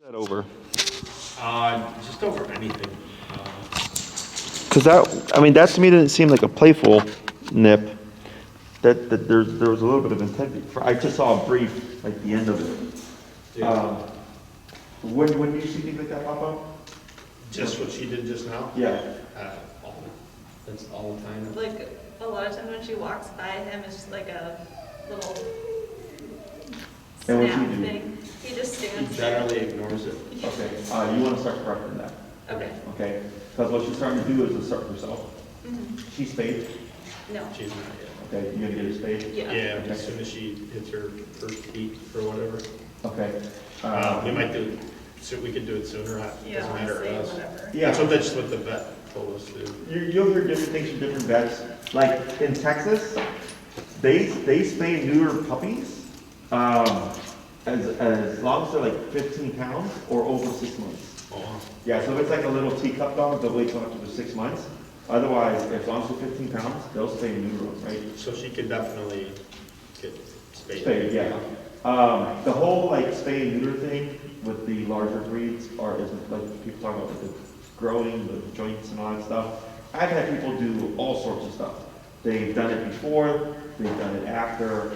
That over. Just over anything. Because that to me didn't seem like a playful nip. That there was a little bit of intent. I just saw a brief, like the end of it. Yeah. When do you see things like that pop up? Just what she did just now? Yeah. That's all the time. Like, a lot of times when she walks by him, it's just like a little And what'd snap she do? thing. He just He stands there. generally ignores it. Okay. You want to start correcting that. Okay. Okay. Because what she's starting to do is assert herself. Mhm. She's spayed. No. She's not yet. Okay. You gonna get her spayed? Yeah. Yeah, as soon as she hits her first heat or whatever. Okay. We might do it, so we could do it sooner, Yeah, doesn't matter to honestly, us. whatever. Yeah. So that's what the vet told us to do. You'll hear different things from different vets. Like in Texas, they spay and neuter puppies as long as they're like 15 pounds or over 6 months. Oh, wow. Yeah, so if it's like a little teacup dog, they'll wait till after the 6 months. Otherwise, as long as they're 15 pounds, they'll spay and neuter them, right? So she could definitely get spayed. Spay, yeah. The whole like spay and neuter thing with the larger breeds is like people talk about like the growing, the joints and all that stuff. I've had people do all sorts of stuff. They've done it before, they've done it after,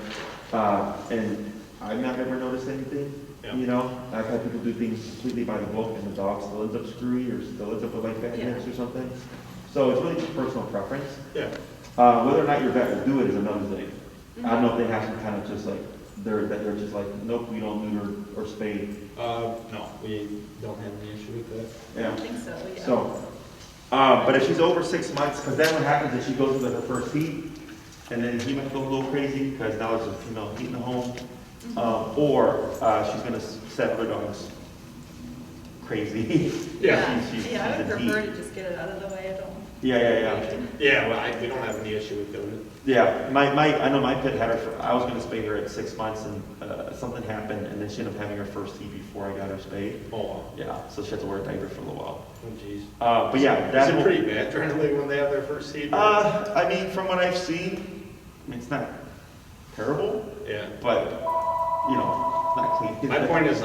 and I've not ever noticed anything. Yeah. You know, I've had people do things completely by the book, and the dog still ends up screwy or still ends up with like bad Yeah. hips or something. So it's really just personal preference. Yeah. Whether or not your vet will do it is another thing. I don't know if they have some kind of just like they're just like, nope, we don't neuter or spay. No, we don't have any issue with that. I Yeah. don't think so, yeah. So, but if she's over 6 months, because then what happens is she goes into her first heat, and then he might go a little crazy because now there's a female heat in the home, or she's gonna set other dogs crazy. Yeah. She's Yeah, I would a prefer heat. to just get it out of the way, I don't. Yeah. Yeah, well, we don't have any issue with doing it. Yeah, I know my pit had her, I was gonna spay her at 6 months, and something happened, and then she ended up having her first heat before I got her spayed. Oh, wow. Yeah, so she had to wear a diaper for a little while. Oh, jeez. But yeah, Is that it whole- pretty bad generally when they have their first seed? I mean, from what I've seen, it's not terrible, Yeah. but, you know, not clean. My point is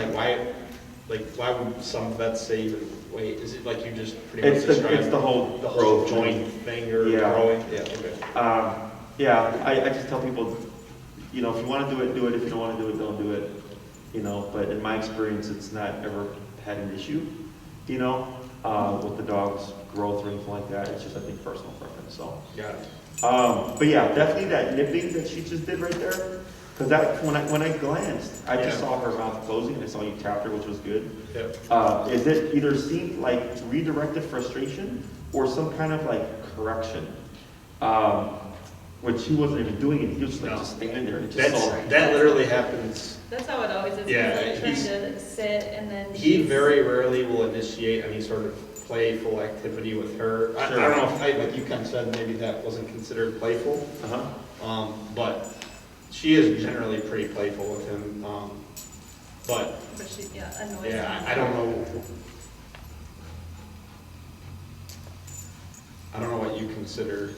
why would some vets say even wait? Is it like you just pretty much It's described the whole the whole growth joint thing or Yeah. growing? Yeah, okay. Yeah, I just tell people, you know, if you wanna do it, do it. If you don't wanna do it, don't do it. You know, but in my experience, it's not ever had an issue, you know, with the dog's growth or anything like that. It's just, I think, personal preference, so. Got it. But yeah, definitely that nipping that she just did right there, because that when I glanced, I just Yeah. saw her mouth closing, and I saw you tapped her, which was good. Yeah. Is it either seemed like redirected frustration or some kind of like correction? Which he wasn't even doing it, he was like No. just standing there, and it just saw. That literally happens. That's how it always is. Yeah, He's like he's- trying to sit and then. He very rarely will initiate any sort of playful activity with her. I Sure. don't know if, like you kind of said, maybe that wasn't considered playful. Uh-huh. But she is generally pretty playful with him. But But she, yeah, annoys yeah, him. I don't know. I don't know what you consider.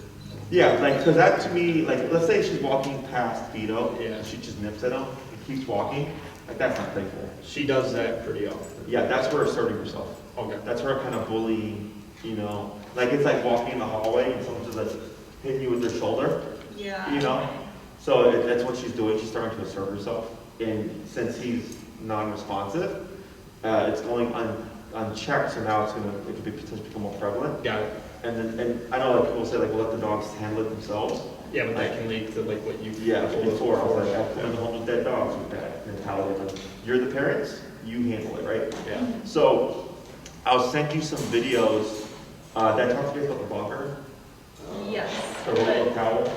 Yeah, like, because that to me, like, let's say she's walking past Vito, Yeah. and she just nips at him and keeps walking, like, that's not playful. She does that pretty often. Yeah, that's her asserting herself. Okay. That's her kind of bullying, you know, like it's like walking in the hallway and someone just like hitting you with their shoulder, Yeah. you know? So that's what she's doing, she's starting to assert herself. And since he's non-responsive, it's going unchecked, so now it could be potentially become more prevalent. Got it. And I know like people say like, well, let the dogs handle it themselves. Yeah, but that can lead to like what you Yeah, told us before, I was like, before. I've come in the home with dead dogs with that mentality. Like, you're the parents, you handle it, right? Yeah. So I'll send you some videos that talk to you about the bunker, Yes. the roll-up but- towel.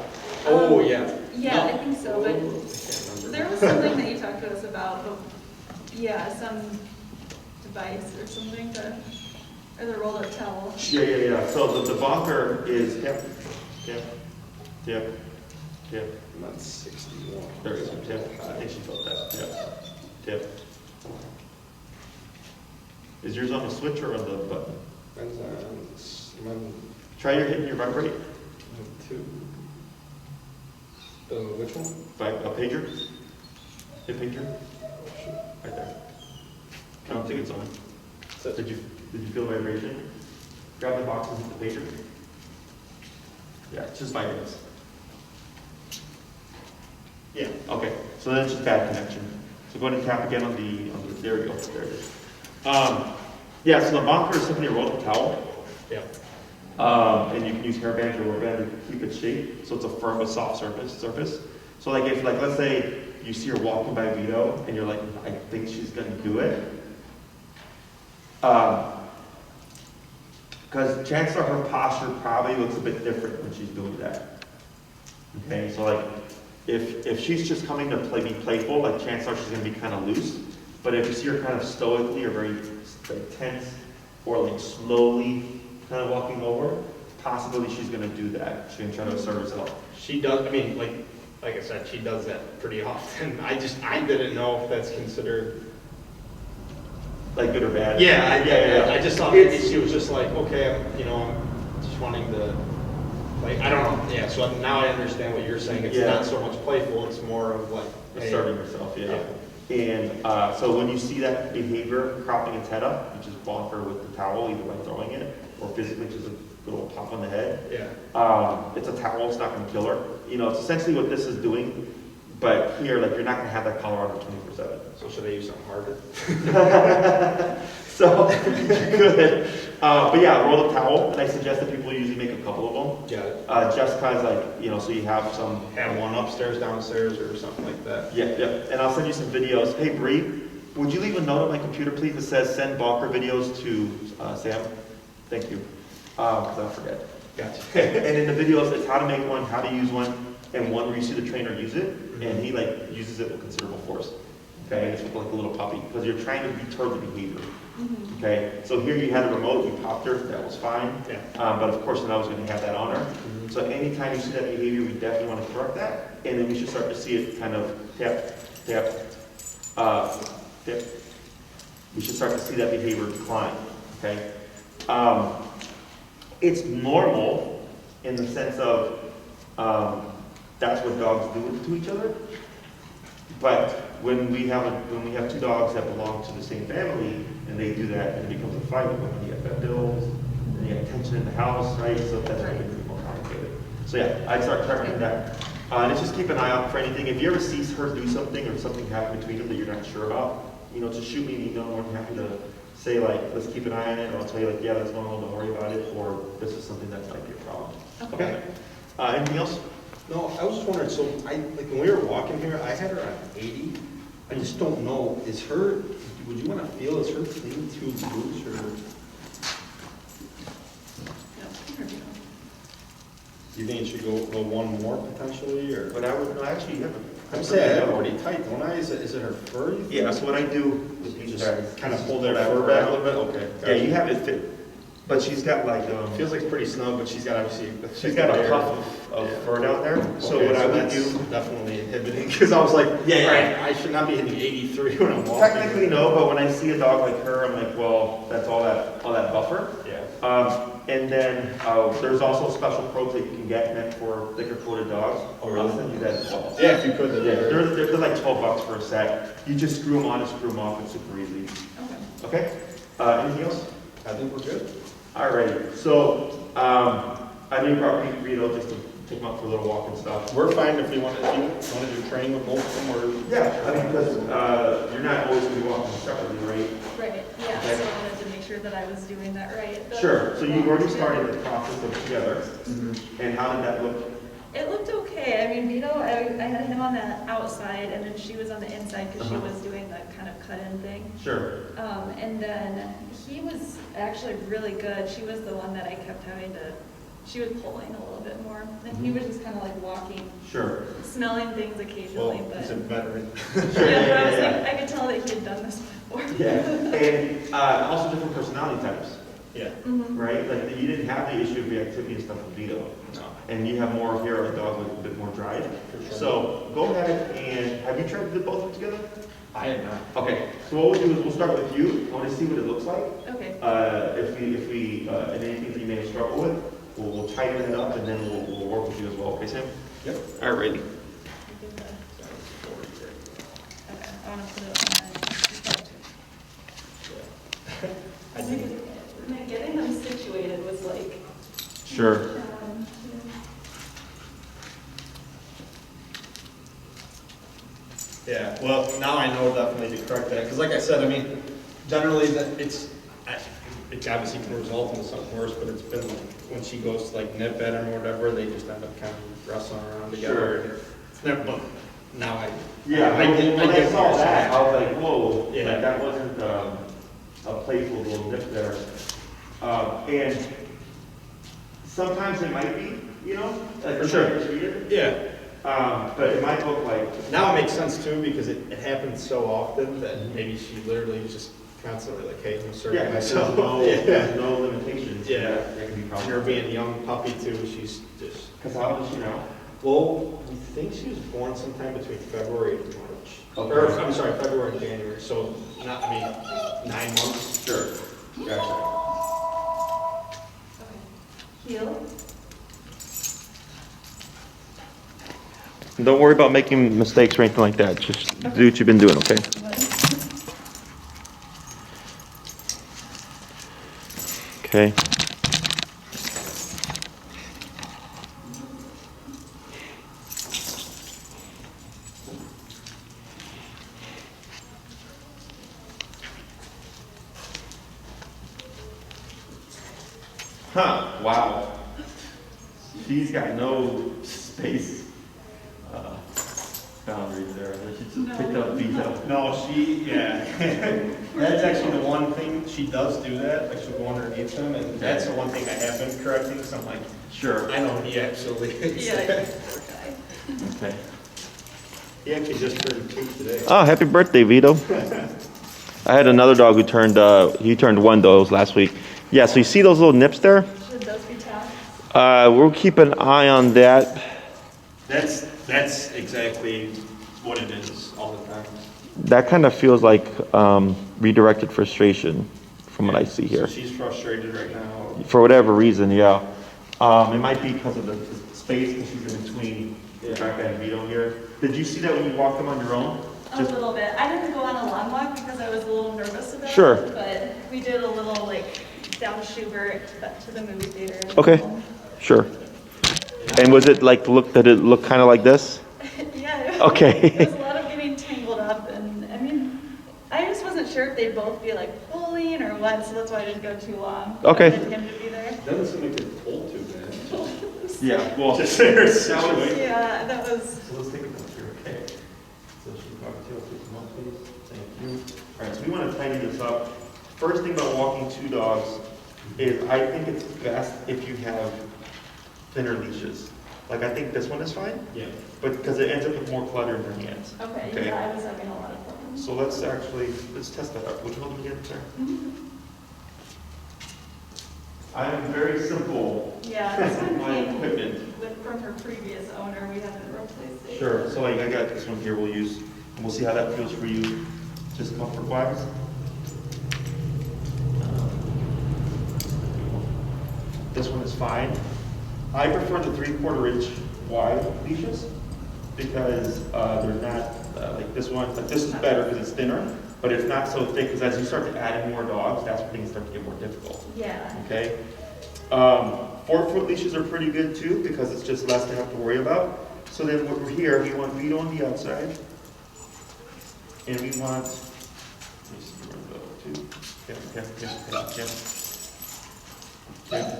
Oh, yeah. Yeah, I think so, but I can't remember. there was something that you talked to us about, yeah, some device or something or the rolled up towel. Yeah. So the bunker is, yep. I'm at 61. There it is, yep. I think she felt that, yep. Is yours on the switch or on the button? Depends on, Try hitting your vibrate, two. Which one? a pager. Hit pager, right there. It's a good sign. So did you feel the vibration? Grab the box and hit the pager. Yeah, it's just vibrates. Yeah. Okay, so then it's just bad connection. So go ahead and tap again on the there we go, there it is. Yeah, so the bonker is simply a rolled up towel. Yeah. And you can use hairbands or rubber band to keep it shape, so it's a firm but soft surface. So like if, like, let's say you see her walking by Vito, and you're like, I think she's gonna do it. Because chances are her posture probably looks a bit different when she's doing that. Okay, so like, if she's just coming to be playful, like chances are she's gonna be kind of loose. But if you see her kind of stoically or very like, tense, or like slowly kind of walking over, possibly she's gonna do that. She's gonna try to assert herself. She does, I mean, like I said, she does that pretty often. I didn't know if that's considered. Like good or bad? Yeah. I just thought maybe she was just like, okay, I'm just wanting to, like, I don't know. Yeah, so now I understand what you're saying. It's not so much playful, it's more of like, asserting herself, yeah. And so when you see that behavior cropping its head up, you just bonk her with the towel, either by throwing it or physically just a little pop on the head. Yeah. It's a towel, it's not going to kill her. It's essentially what this is doing, but here, like, you're not going to have that collar on her 24/7. So should I use something harder? So you could, but yeah, roll up towel, and I suggest that people usually make a couple of them. Yeah. Just cause like, so you have some. Have one upstairs, downstairs, or something like that. Yeah, and I'll send you some videos. Hey Bree, would you leave a note on my computer please that says send bonker videos to Sam? Thank you, because I'll forget. Gotcha. And in the videos, it's how to make one, how to use one, and one where you see the trainer use it, and he like uses it with considerable force. Okay, and it's with like a little puppy, because you're trying to deter the behavior. Okay, so here you had a remote, you popped her, that was fine. Yeah. But of course, then I was going to have that on her. So anytime you see that behavior, we definitely want to correct that, and then we should start to see it kind of tap, tap, tap. We should start to see that behavior decline. Okay, it's normal in the sense of that's what dogs do to each other. But when we have two dogs that belong to the same family and they do that, and it becomes a fight. When you have pet bills, and you have tension in the house, right? So that's when it becomes more complicated. So yeah, I'd start correcting that. And just keep an eye out for anything. If you ever see her do something or something happen between them that you're not sure about, just shoot me an email. I'm more than happy to say like, let's keep an eye on it, or I'll tell you like, yeah, that's normal, don't worry about it, or this is something that might be a problem. Okay. Anything else? No, I was just wondering, so like when we were walking here, I had her on 80. I just don't know, would you want to feel, is her clean through loose or? Do you think it should go one more potentially, or? But I would, no, actually, you have I'm saying I have it pretty tight, don't I? Is it her fur? Yeah, so what I do with these Just guys, kind of pull that fur back a little bit? Okay. yeah, you have it fit, but she's got like, Feels like it's pretty snug, but she's got obviously. she's got a puff of fur down there, so Okay, what I would that's do. definitely inhibiting, because I was like, Yeah. all right, I should not be hitting 83 when I'm walking. Technically no, but when I see a dog like her, I'm like, well, that's all that buffer. Yeah. And then there's also special probes that you can get meant for thicker coated dogs. Oh, really? I'll send you that as well. Yeah, if you could. Yeah, they're like $12 for a set. You just screw them on and screw them off. It's super easy. Okay. Anything else? I think we're good. Alrighty. So I know you brought Vito just to take him out for a little walk and stuff. We're fine if you want to do training with both of them, or? Yeah, I mean, because you're not always going to be walking separately, right? Right, yeah, Okay. so I wanted to make sure that I was doing that right. Sure. So you've already started the process of together. And how did that look? It looked okay. I mean, Vito, I had him on the outside, and then she was on the inside because she was doing the kind of cut-in thing. Sure. And then he was actually really good. She was the one that I kept having to, she was pulling a little bit more. And he was just kind of like walking, Sure. smelling things occasionally, Well, but. he's a veteran. Yeah, I was like, I could tell that he had done this before. Yeah. And also different personality types, Yeah. right? Like you didn't have the issue of reactivity and stuff with Vito. No. And you have more here, a dog with a bit more drive. For sure. So go ahead and, have you tried to do both of them together? I have not. Okay, so what we'll do is we'll start with you. I want to see what it looks like. Okay. If we, and anything that you may have struggled with, we'll tighten it up and then we'll work with you as well. Okay, Sam? Yep. Alrighty. Okay, I want to put it on my. Sure. Yeah, well, now I know definitely to correct that, because like I said, I mean, generally it obviously can result in something worse, but it's been like, when she goes to like nip at him or whatever, they just end up kind of wrestling around together. Sure. It's never, but now I When get I saw more that, sense. I was like, whoa, Yeah. like that wasn't a playful little nip there. And sometimes it might be, you know, like For sure. treated. Yeah. But it might look like. Now it makes sense too, because it happens so often that maybe she literally is just constantly like, hey, I'm serving Yeah, myself. there's no limitations. Yeah. That can be And problematic. her being a young puppy too, she's just. Because how old is she now? Well, I think she was born sometime between February and March. Okay. Or, I'm sorry, February and January, so not, 9 months. Sure. Gotcha. Heel. Don't worry about making mistakes or anything like that. Just do what you've been doing, okay? Okay. Huh, wow. She's got no space boundaries there. She just picked up Vito. No, yeah. That's actually the one thing, she does do that, like she'll go underneath him, and that's the one thing I have been correcting, because I'm like, Sure. I know he actually is. Yeah. Okay. He actually just turned 2 today. Oh, happy birthday, Vito. I had another dog who turned 1 though, it was last week. Yeah, so you see those little nips there? Should those be tapped? We'll keep an eye on that. That's exactly what it is all the time. That kind of feels like redirected frustration from what I see here. So she's frustrated right now. For whatever reason, yeah. It might be because of the space, because she's in between Rebecca and Vito here. Did you see that when you walked them on your own? A little bit. I didn't go on a long walk because I was a little nervous about Sure. it. But we did a little down to Schubert to the movie theater. and Okay. home. Sure. And was it did it look kind of like this? Yeah. Okay. It was a lot of getting tangled up, and I mean, I just wasn't sure if they'd both be pulling or what, so that's why I didn't go too long. Okay. I wanted him to be there. Doesn't seem like they're pulled too bad. Yeah, well, Just their situation. Yeah, that was. So let's take a look here, okay? So she's cocktail, please, come on, please. Thank you. All right, so we want to tidy this up. First thing about walking 2 dogs is I think it's best if you have thinner leashes. I think this one is fine, Yeah. but because it ends up with more clutter in your hands. Okay, yeah, I was having a lot of problems. So let's test that out. Which one do we get there? I am very simple. Yeah, this one My came equipment. from her previous owner. We haven't replaced it. Sure, so I got this one here we'll use, and we'll see how that feels for you, just comfort-wise. This one is fine. I prefer the 3/4 inch wide leashes because they're not this one. This is better because it's thinner, but it's not so thick because as you start to add in more dogs, that's when things start to get more difficult. Yeah. Okay. 4-foot leashes are pretty good too because it's just less to have to worry about. So then what we're here, we want Vito on the outside, and we want. Let me see where to go to. Yeah.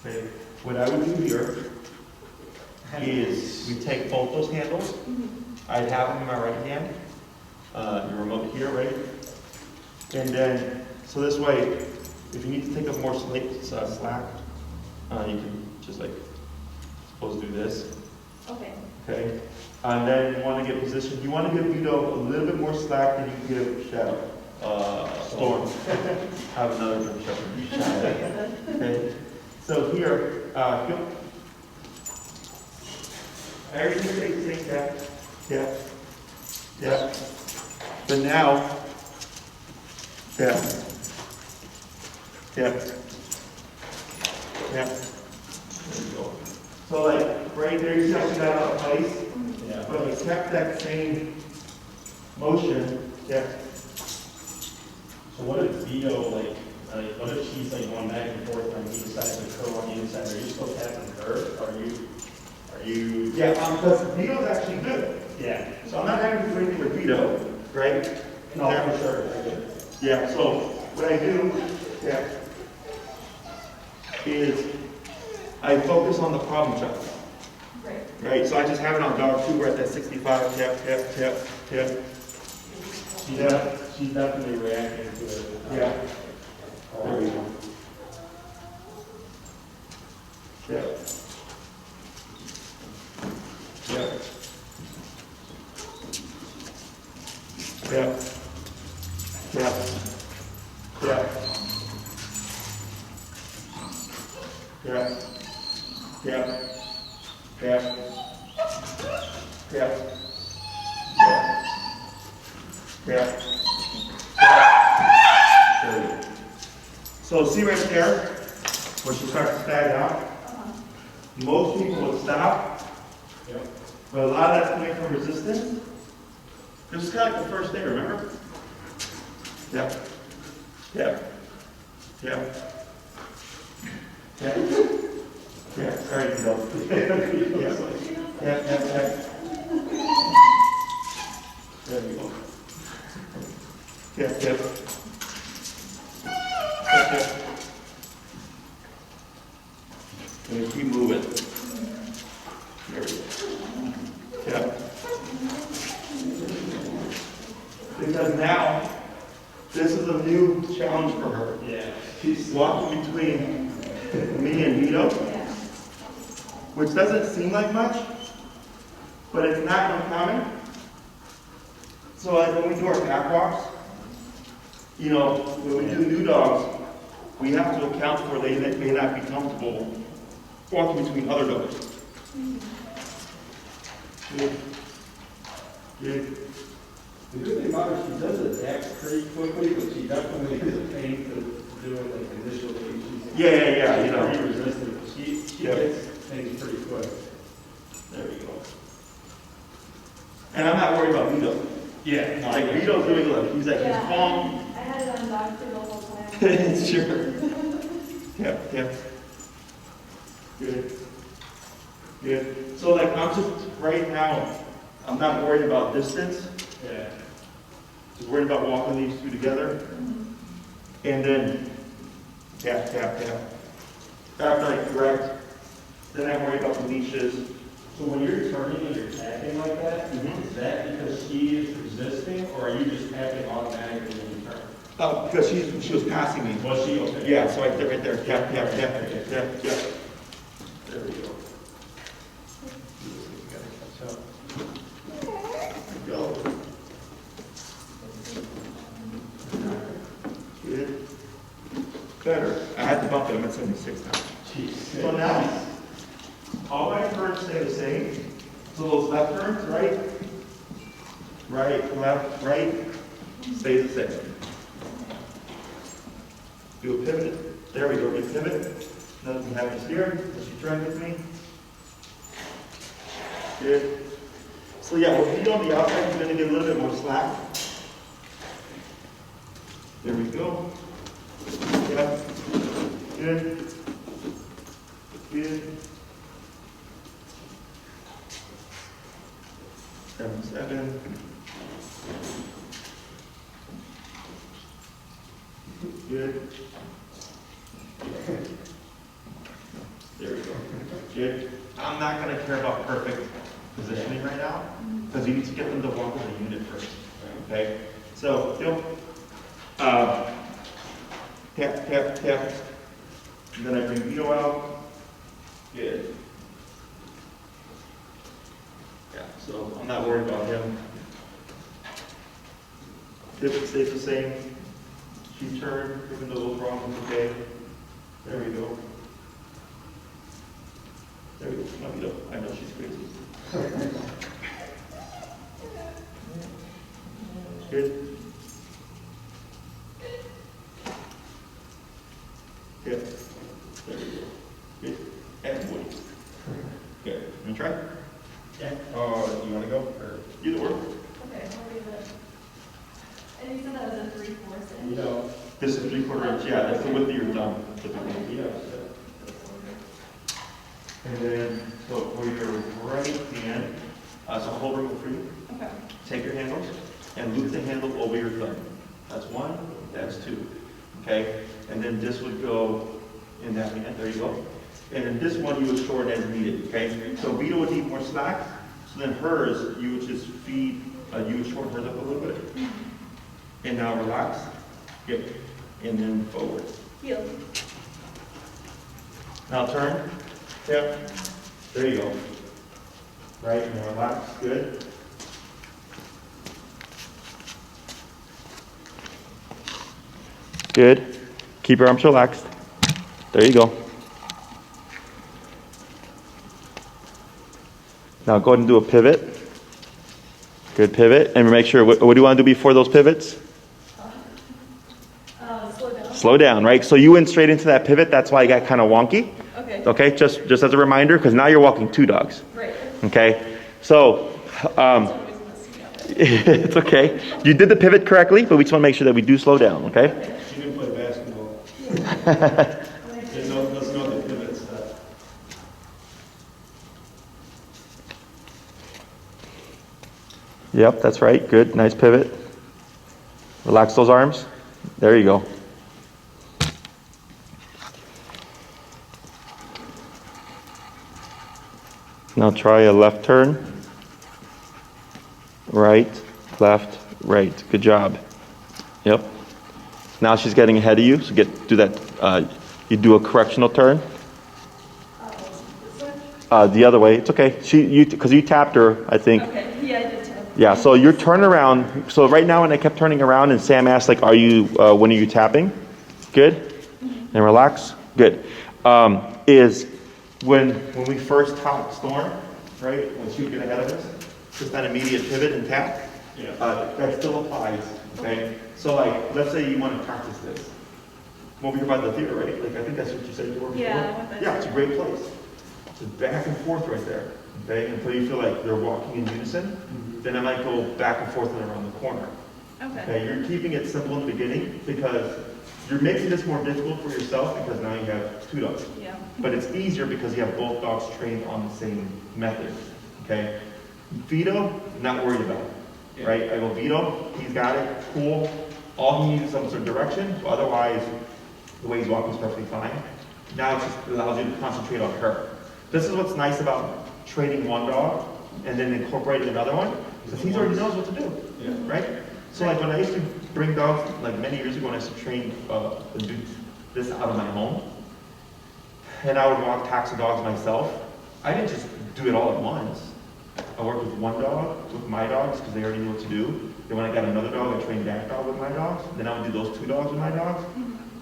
Okay. What I would do here is we take both those handles. I'd have them in my right hand. The remote here, right? And then, so this way, if you need to take up more slack, you can just suppose do this. Okay. Okay. And then you want to get positioned. You want to give Vito a little bit more slack than you give Shadow. Storm. I have another German Shepherd. Shadow. Okay. So here, everything stays the same. Yeah. But now, yeah. There you go. So right there, you see how we got out of place? Yeah. But we kept that same motion. Yeah. So what if Vito what if she's like going back and forth and he decides to curl on the inside? Are you still tapping her? Are you? Yeah, because Vito's actually good. Yeah. So I'm not having to do anything with Vito, right? No, for sure. Yeah, so what I do, is I focus on the problem child. Right. Right, so I just have it on dog 2, we're at that 65, tap, tap, tap, tap. She's definitely reacting to it. Yeah. There we go. Yeah. Yeah. Yeah. Yeah. Yeah. Yeah. Yeah. Yeah. Yeah. Yeah. Yeah. So see right there, where she starts to stag out? Most people would stop, Yep. but a lot of that's coming from resistance. This is kind of like the first day, remember? Yeah. Yeah. Yeah. Yeah. Yeah, sorry, Vito. Yeah. Yeah, yeah, yeah. There we go. Yeah, yeah. Yeah, yeah. And we keep moving. There we go. Yeah. Because now, this is a new challenge for her. Yeah. She's walking between me and Vito, which doesn't seem like much, but it's not uncommon. So like when we do our pack walks, you know, when we do new dogs, we have to account for they may not be comfortable walking between other dogs. Good. Good. The good thing about her, she does adapt pretty quickly, but she definitely is a pain to do it like initially. Yeah, you know. Pretty resistant. She gets things pretty quick. There we go. And I'm not worried about Vito. Yeah. Like Vito's doing, look, he's like, he's calm. I had it on dog 2 the whole time. Sure. Yeah, yeah. Good. Good. So like I'm just, right now, I'm not worried about distance. Yeah. Just worried about walking these two together. And then tap, tap, tap. After I correct, then I'm worried about the leashes. So when you're turning and you're tapping like that, is that because she is resisting, or are you just tapping automatically when you turn? Because she was passing me. Was she? Okay. Yeah, so right there, tap, tap, tap, tap, tap. There we go. Go. Good. Better. I had to bump it, I'm at 76 now. Jeez. So now, all my turns stay the same. So those left turns, right, left, right, stays the same. Do a pivot. There we go, we pivot. Nothing happens here. So she turns with me. Good. So yeah, with Vito on the outside, he's going to get a little bit more slack. There we go. Yeah. Good. Good. 7. Good. There we go. Good. I'm not going to care about perfect positioning right now, because you need to get them to walk as a unit first. Okay? So, tap, tap, tap. And then I bring Vito out. Good. Yeah, so I'm not worried about him. Pivot stays the same. She turned, even though those problems, okay. There we go. There we go. Come on, Vito. I know she's crazy. Good. Good. There we go. Good. And Woody. Good. Want to try? Yeah. Oh, you want to go? Or? Either or. Okay, I'll leave it. And you said that was a 3/4 inch? You know, This is 3/4 inch, yeah, that's the width of your thumb, typically. Yeah. And then, so for your right hand, so hold it for you. Okay. Take your handles and loop the handle over your thumb. That's one, that's two. Okay? And then this would go in that hand, there you go. And then this one you would shorten as needed, okay? So Vito would need more slack, so then hers, you would just feed, you would shorten hers up a little bit. And now relax, good. And then forward. Heel. Now turn, tip, there you go. Right, and relax, good. Good. Keep your arms relaxed. There you go. Now go ahead and do a pivot. Good pivot. And make sure, what do you want to do before those pivots? Slow down. Slow down, right? So you went straight into that pivot. That's why you got kind of wonky. Okay. Okay, just as a reminder, because now you're walking two dogs. Right. Okay, so it's okay. You did the pivot correctly, but we just want to make sure that we do slow down, okay? She didn't play basketball. Doesn't know the pivot stuff. Yep, that's right. Good, nice pivot. Relax those arms. There you go. Now try a left turn. Right, left, right. Good job. Yep. Now she's getting ahead of you, so do that. You do a correctional turn. The other way. It's okay. Because you tapped her, I think. Okay. Yeah, I did too. Yeah. So your turnaround. So right now, when I kept turning around, and Sam asked, like, when are you tapping? Good. Mm-hmm. And relax. Good. Is when we first tapped Storm, right? When she would get ahead of us, just that immediate pivot and tap. Yeah. That still applies. Okay. So like, let's say you want to practice this. Over here by the theater, right? Like I think that's what you said you were before. Yeah, I went by Yeah, it's a there. great place. Just back and forth right there. Okay, until you feel like they're walking in unison. Then I might go back and forth and around the corner. Okay. Okay, you're keeping it simple in the beginning because you're making this more difficult for yourself because now you have two dogs. Yeah. But it's easier because you have both dogs trained on the same method. Okay, Vito, not worried about it. Right? I go Vito, he's got it, cool. All he needs is some sort of direction. So otherwise, the way he's walking is perfectly fine. Now it just allows you to concentrate on her. This is what's nice about training one dog and then incorporating another one, because he already knows what to do, Yeah. right? So like when I used to bring dogs, like many years ago when I used to train and do this out of my home, and I would walk taxi dogs myself, I didn't just do it all at once. I worked with one dog, with my dogs, because they already knew what to do. Then when I got another dog, I trained that dog with my dogs. Then I would do those two dogs with my dogs.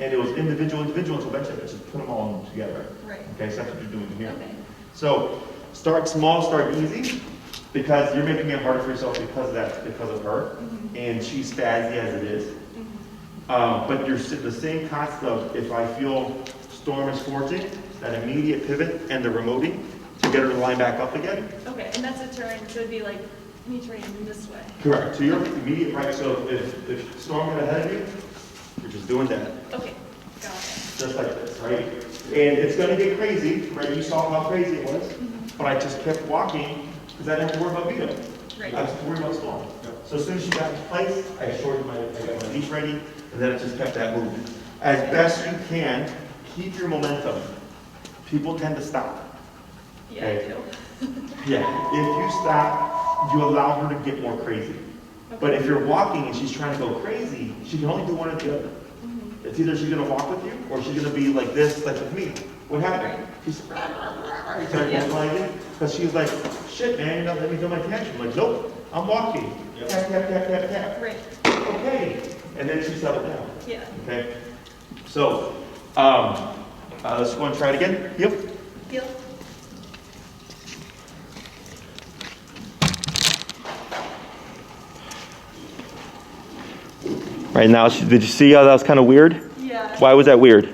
And it was individual, so eventually I just put them all together. Right. Okay, so that's what you're doing here. Okay. So start small, start easy, because you're making it harder for yourself because of her, and she's spazzy as it is. But you're the same concept of if I feel Storm is forcing, that immediate pivot and the remoting to get her to line back up again. Okay, and that's a turn, so it'd be like me turning this way. Correct. So you're immediate right. So if Storm got ahead of you, you're just doing that. Okay, got it. Just like this, right? And it's going to get crazy, right? You saw how crazy it was, but I just kept walking because I didn't have to worry about Vito. Right. I was worried about Storm. So as soon as she got into place, I got my leash ready, and then I just kept that moving. As best you can, keep your momentum. People tend to stop. Yeah, Okay. I do. Yeah, if you stop, you allow her to get more crazy. But if you're walking and she's trying to go crazy, she can only do one or the other. It's either she's going to walk with you, or she's going to be like this, like with me. What happened? She's because she's like, shit, man, you're not letting me do my tantrum. I'm like, nope, I'm walking. Tap, tap, tap, tap, tap. Right. Okay. And then she settled down. Yeah. Okay. So, let's go and try it again. Yep. Heel. Right now, did you see how that was kind of weird? Yeah. Why was that weird?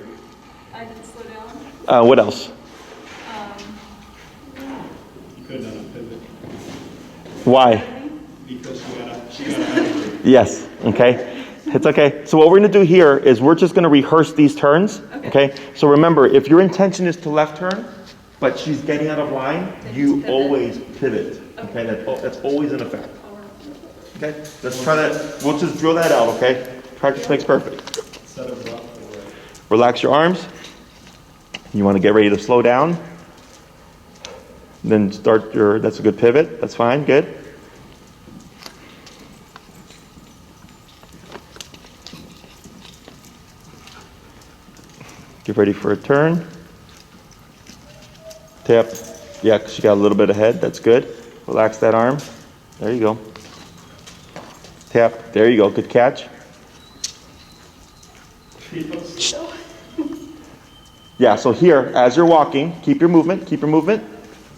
I didn't slow down. What else? You could have done a pivot Why? because she got ahead of you. Yes. Okay. It's okay. So what we're gonna do here is we're just gonna rehearse these turns, okay? So remember, if your intention is to left turn, but she's getting out of line, Then you just pivot. always pivot, okay? That's always in effect. Okay, let's try that. We'll just drill that out, okay? Practice makes perfect. Set of left or right. Relax your arms. You want to get ready to slow down. Then start your, that's a good pivot. That's fine, good. Get ready for a turn. Tap. Yeah, 'cause you got a little bit ahead. That's good. Relax that arm. There you go. Tap. There you go. Good catch. Yeah, so here, as you're walking, keep your movement, keep your movement.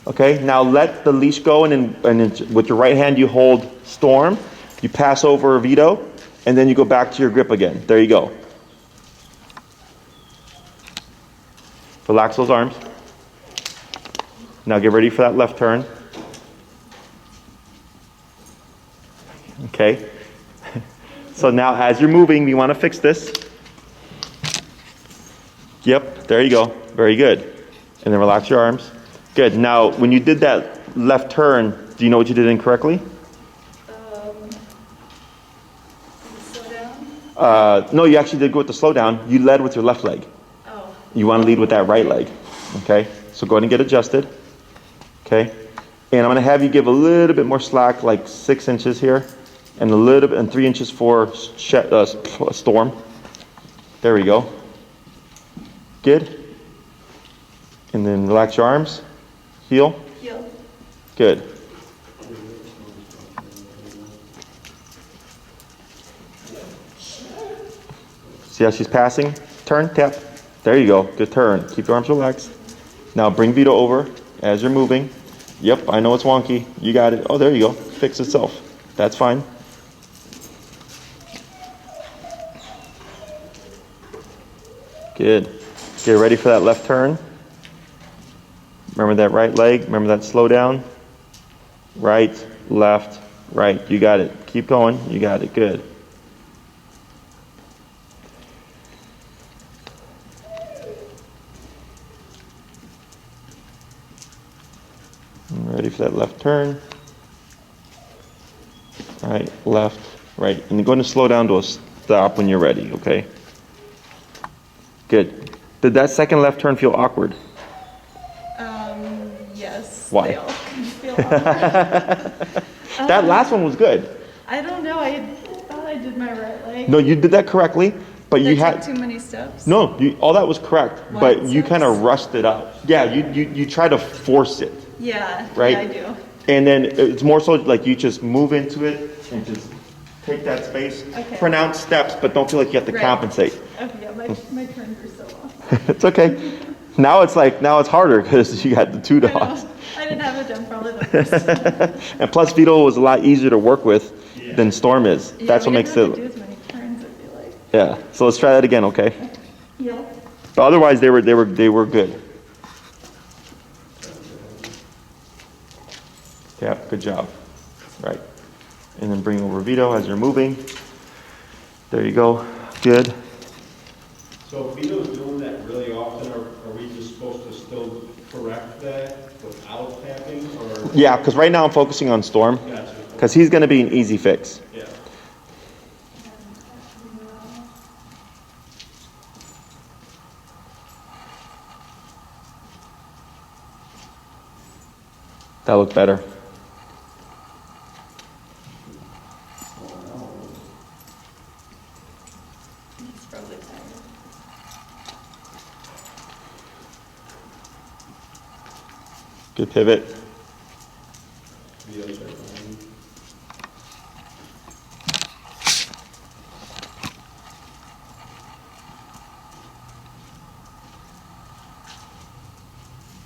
Okay, now let the leash go, and then with your right hand you hold Storm. You pass over Vito, and then you go back to your grip again. There you go. Relax those arms. Now get ready for that left turn. Okay. So now as you're moving, we want to fix this. Yep, there you go. Very good. And then relax your arms. Good. Now, when you did that left turn, do you know what you did incorrectly? Slow down. No, you actually did go with the slow down. You led with your left leg. Oh. You want to lead with that right leg. Okay? So go ahead and get adjusted. Okay? And I'm going to have you give a little bit more slack, like 6 inches here, and a little bit, and 3 inches for Storm. There we go. Good. And then relax your arms. Heel. Heel. Good. See how she's passing? Turn, tap. There you go. Good turn. Keep your arms relaxed. Now bring Vito over as you're moving. Yep, I know it's wonky. You got it. Oh, there you go. Fix itself. That's fine. Good. Get ready for that left turn. Remember that right leg. Remember that slow down. Right, left, right. You got it. Keep going. You got it. Good. Ready for that left turn. Right, left, right. And you're going to slow down to a stop when you're ready, okay? Good. Did that second left turn feel awkward? Yes. Why? They all can feel awkward. That last one was good. I don't know, I thought I did my right leg. No, you did that correctly, but Did I you take had... too many steps? No, all that was correct, One but you steps? kind of rushed it out. Yeah, you try to force it, Yeah, right? yeah, I do. And then it's more so like you just move into it and just take that space. Okay. Pronounce steps, but don't feel like you have to Right. compensate. Okay, yeah, my turns are so off. It's okay. Now it's harder because you got the two I dogs. know. I didn't have it done probably the first. And plus Vito was a lot easier to work with than Storm is. Yeah, That's we what didn't makes have to it, do as many turns, I feel like. yeah. So let's try that again, okay? Heel. But otherwise they were good. Yeah, good job. Right. And then bring over Vito as you're moving. There you go. Good. So if Vito's doing that really often, are we just supposed to still correct that without tapping, or? Yeah, because right now I'm focusing on Storm Gotcha. because he's going to be an easy fix. Yeah. That looked better. He's probably tired. Good pivot. Vito's right behind.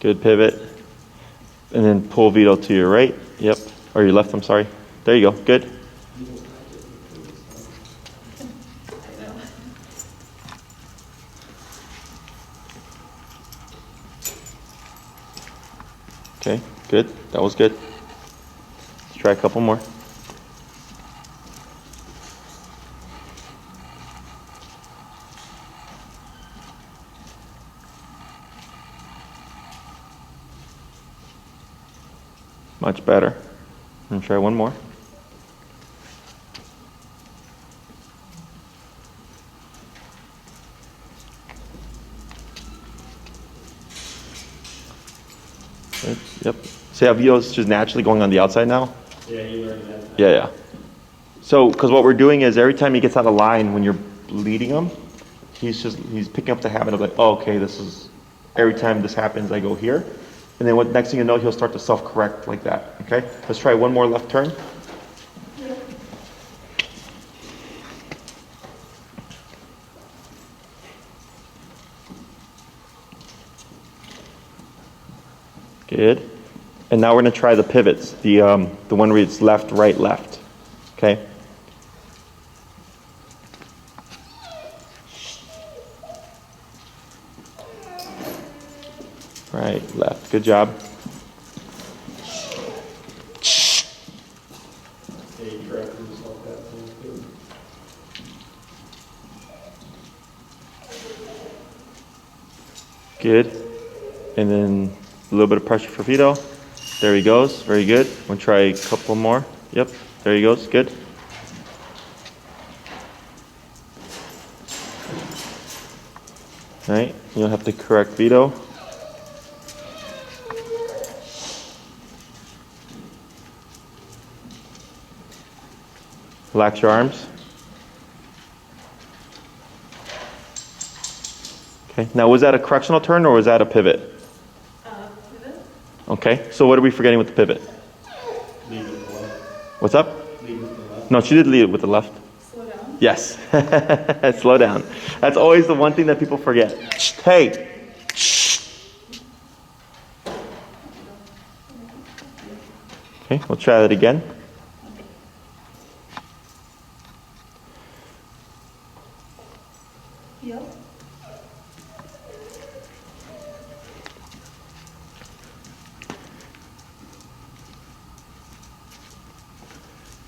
Good pivot. And then pull Vito to your right. Yep. Or your left, I'm sorry. There you go. Good. I know. Okay. Good. That was good. Let's try a couple more. Much better. And try one more. Yep. See how Vito's just naturally going on the outside now? Yeah, you learned that. Yeah. So, because what we're doing is every time he gets out of line when you're leading him, he's picking up the habit of like, oh, okay, this is, every time this happens, I go here. And then next thing you know, he'll start to self-correct like that, okay? Let's try one more left turn. Good. And now we're going to try the pivots, the one where it's left, right, left. Okay? Right, left. Good job. Yeah, you corrected yourself that thing too. Good. And then a little bit of pressure for Vito. There he goes. Very good. We'll try a couple more. Yep. There he goes. Good. All right. You'll have to correct Vito. Relax your arms. Okay. Now, was that a correctional turn or was that a pivot? Pivot? Okay. So what are we forgetting with the pivot? Lead with the left. What's up? Lead with the left. No, she did lead it with the left. Slow down? Yes. Slow down. That's always the one thing that people forget. Hey. Okay, we'll try that again. Heel?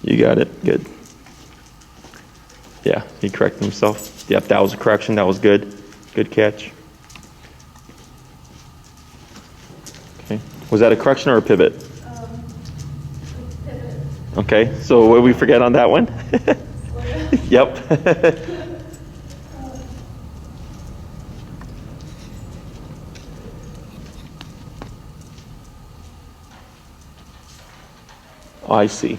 You got it. Good. Yeah, he corrected himself. Yep, that was a correction. That was good. Good catch. Okay. Was that a correction or a pivot? Pivot. Okay, so what did we forget on that one? Slow down? Yep. Oh, I see.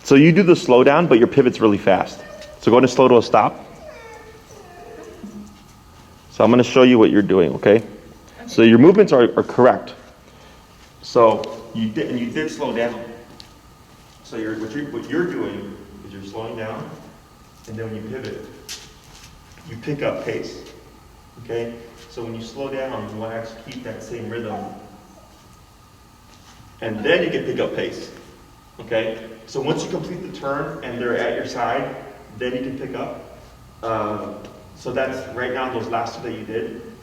So you do the slow down, but your pivot's really fast. So go ahead and slow to a stop. So I'm going to show you what you're doing, okay? So your movements are correct. So you did slow down. So what you're doing is you're slowing down, and then when you pivot, you pick up pace, okay? So when you slow down, you want to actually keep that same rhythm, and then you can pick up pace. Okay, so once you complete the turn and they're at your side, then you can pick up. So that's right now, those last two that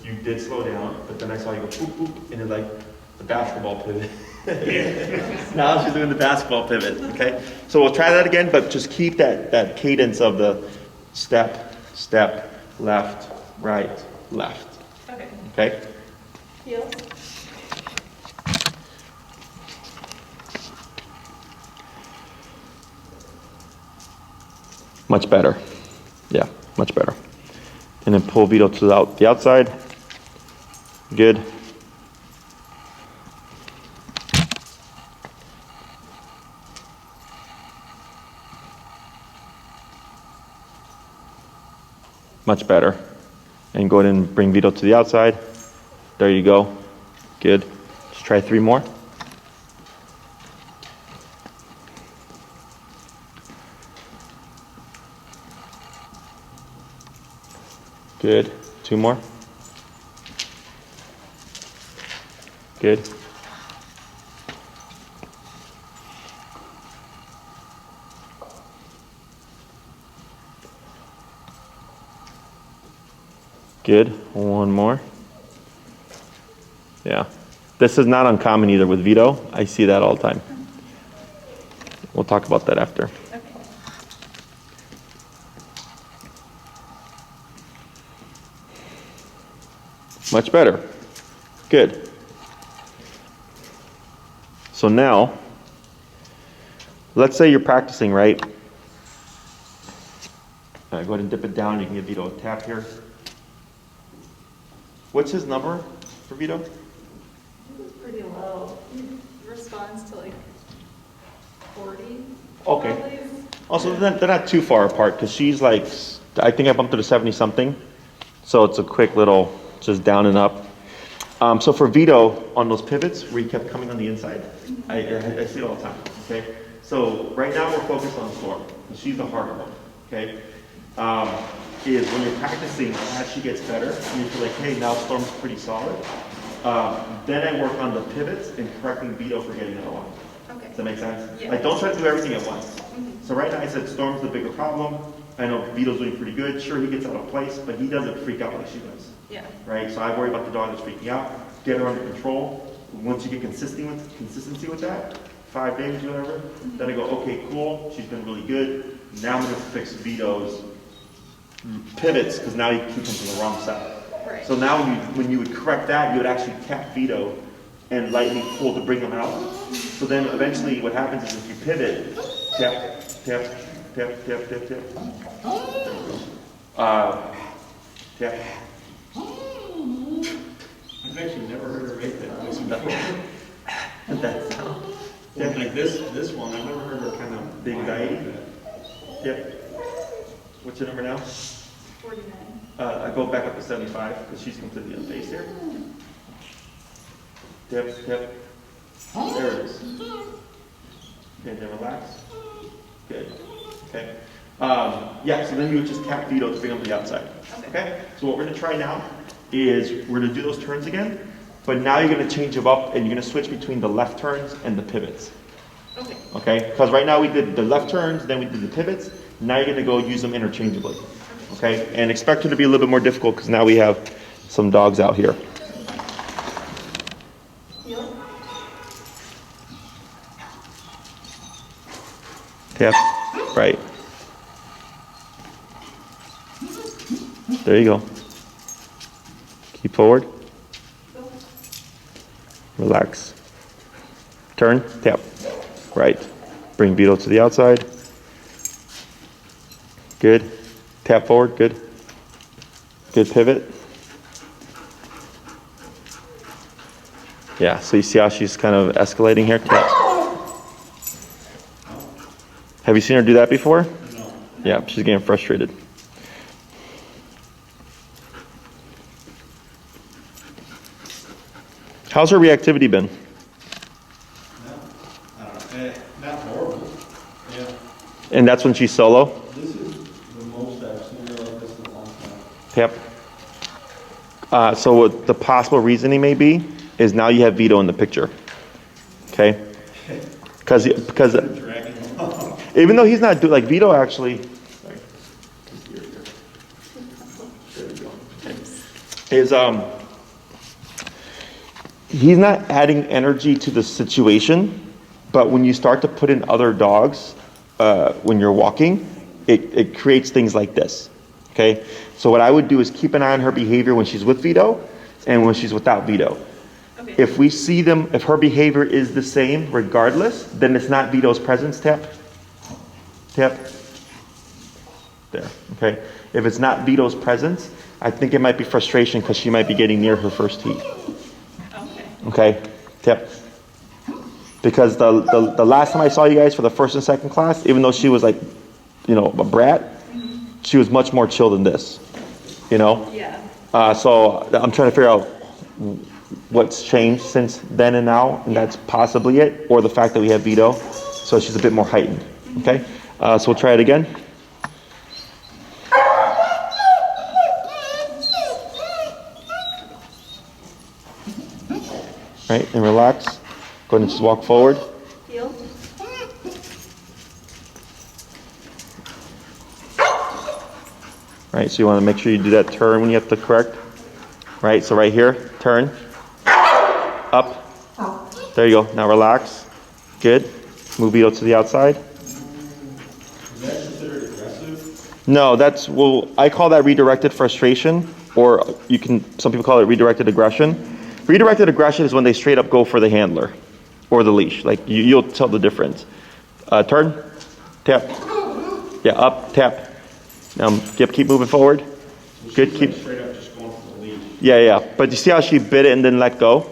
you did slow down, but then I saw you go boop, boop, and then like the basketball pivot. Now she's doing the basketball pivot, okay? So we'll try that again, but just keep that cadence of the step, step, left, right, left, Okay. okay? Heel? Much better. Yeah, much better. And then pull Vito to the outside. Good. Much better. And go ahead and bring Vito to the outside. There you go. Good. Just try 3 more. Good. 2 more. Good. Good. 1 more. Yeah. This is not uncommon either with Vito. I see that all the time. We'll talk about that after. Okay. Much better. Good. So now let's say you're practicing, right? All right, go ahead and dip it down. You can give Vito a tap here. What's his number for Vito? It was pretty low. He responds to like 40. Okay. probably. Also, they're not too far apart because she's like, I think I bumped her to 70 something. So it's a quick little, just down and up. So for Vito, on those pivots where he kept coming on the inside, I see it all the time, okay? So right now we're focused on Storm. She's the harder one, okay? Is when you're practicing, as she gets better, and you feel like, hey, now Storm's pretty solid, then I work on the pivots and correcting Vito for getting out of line. Okay. Does that make sense? Yeah. Like, don't try to do everything at once. So right now I said Storm's the bigger problem. I know Vito's doing pretty good. Sure, he gets out of place, but he doesn't freak out like she does. Yeah. Right? So I worry about the dog that's freaking out. Get her under control. Once you get consistency with that, 5 days, whatever, then I go, okay, cool. She's been really good. Now I'm going to fix Vito's pivots because now he comes from the wrong side. Right. So now when you would correct that, you would actually tap Vito and lightly pull to bring him out. So then eventually what happens is if you pivot, tap, tap, tap, tap, tap, tap. Tap. I've actually never heard her make that noise before. That sound. Yeah, like this one, I've never heard her kind of. The anxiety? whine like Yep. What's your number now? 49. I go back up to 75 because she's completely unfazed here. Tap, tap. There it is. Okay, then relax. Good. Okay. Yeah, so then you would just tap Vito to bring him to the outside. Okay? So what we're going to try now is we're going to do those turns again, but now you're going to change them up and you're going to switch between the left turns and the pivots. Okay. Okay? Because right now we did the left turns, then we did the pivots. Now you're going to go use them interchangeably. Okay? And expect it to be a little bit more difficult because now we have some dogs out here. Heel. Tap. Right. There you go. Keep forward. Relax. Turn. Tap. Right. Bring Vito to the outside. Good. Tap forward. Good. Good pivot. Yeah, so you see how she's kind of escalating here? Tap. Have you seen her do that before? No. Yeah, she's getting frustrated. How's her reactivity been? Not horrible. Yeah. And that's when she's solo? This is the most I've seen her like this in a long time. Yep. So what the possible reasoning may be is now you have Vito in the picture. Okay? Because Dragging along. even though he's not like Vito actually is he's not adding energy to the situation, but when you start to put in other dogs when you're walking, it creates things like this. Okay? So what I would do is keep an eye on her behavior when she's with Vito and when she's without Vito. Okay. If we see them, if her behavior is the same regardless, then it's not Vito's presence. Tap. Tap. There. Okay. If it's not Vito's presence, I think it might be frustration because she might be getting near her first heat. Okay. Okay. Tap. Because the last time I saw you guys for the first and second class, even though she was like, a brat, she was much more chill than this. Yeah. So I'm trying to figure out what's changed since then and now, and that's possibly it, or the fact that we have Vito, so she's a bit more heightened. Okay, so we'll try it again. Right, and relax. Go ahead and just walk forward. Heel. Right, so you want to make sure you do that turn when you have to correct. Right, so right here, turn. Up. There you go. Now relax. Good. Move Vito to the outside. Is that considered aggressive? No, I call that redirected frustration, or some people call it redirected aggression. Redirected aggression is when they straight up go for the handler or the leash. Like you'll tell the difference. Turn, tap. Yeah, up, tap. Now, keep moving forward. So Good, she's keep. like straight up just going for the leash. Yeah. But you see how she bit it and then let go?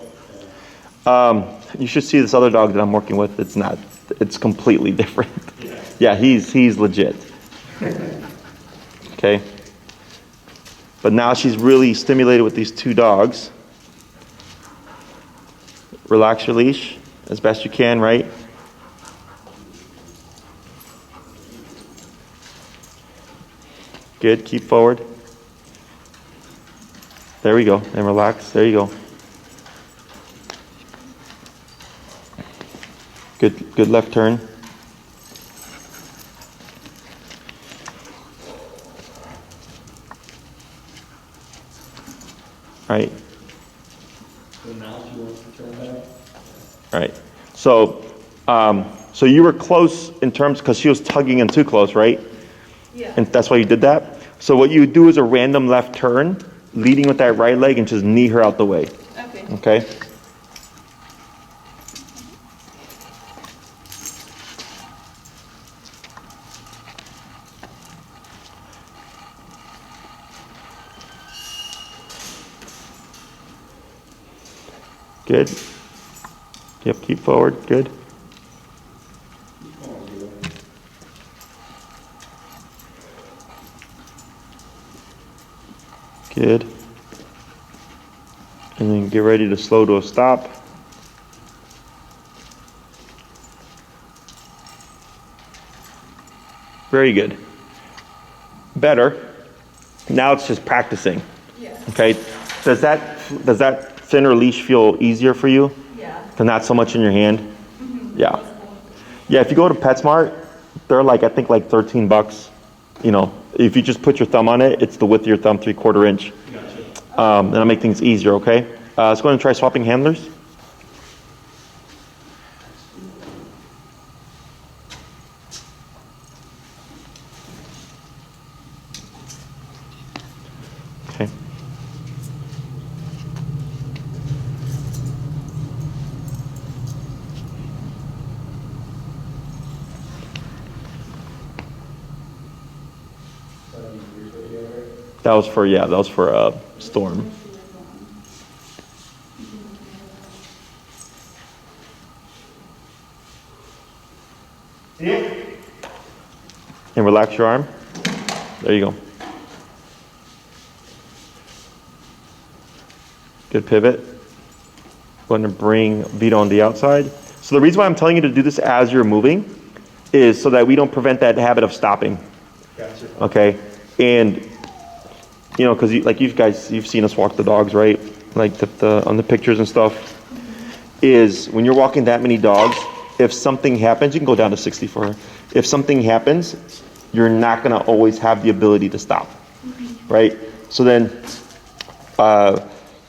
You should see this other dog that I'm working with. It's not. It's completely different. Yeah, he's legit. Okay. But now she's really stimulated with these two dogs. Relax your leash as best you can, right? Good, keep forward. There we go, and relax, there you go. Good left turn. All right. So now she wants to turn back. All right. So you were close in terms, because she was tugging in too close, right? Yeah. And that's why you did that? So what you would do is a random left turn, leading with that right leg and just knee her out the way. Okay. Okay? Good. Yep, keep forward. Good. Good. And then get ready to slow to a stop. Very good. Better. Now it's just practicing. Yeah. Okay. Does that thinner leash feel easier for you? Yeah. Not so much in your hand? Mm-hmm. Yeah. Yeah, if you go to PetSmart, they're like, I think like $13. You know, if you just put your thumb on it, it's the width of your thumb, 3/4 inch. Gotcha. That'll make things easier, okay? Let's go ahead and try swapping handlers. Okay. That was for Storm. And relax your arm. There you go. Good pivot. Going to bring Vito on the outside. So the reason why I'm telling you to do this as you're moving is so that we don't prevent that habit of stopping. Gotcha. Okay? And, you know, because you've seen us walk the dogs, right? Like on the pictures and stuff. Is when you're walking that many dogs, if something happens, you can go down to 60 for her. If something happens, you're not going to always have the ability to stop, right? So then,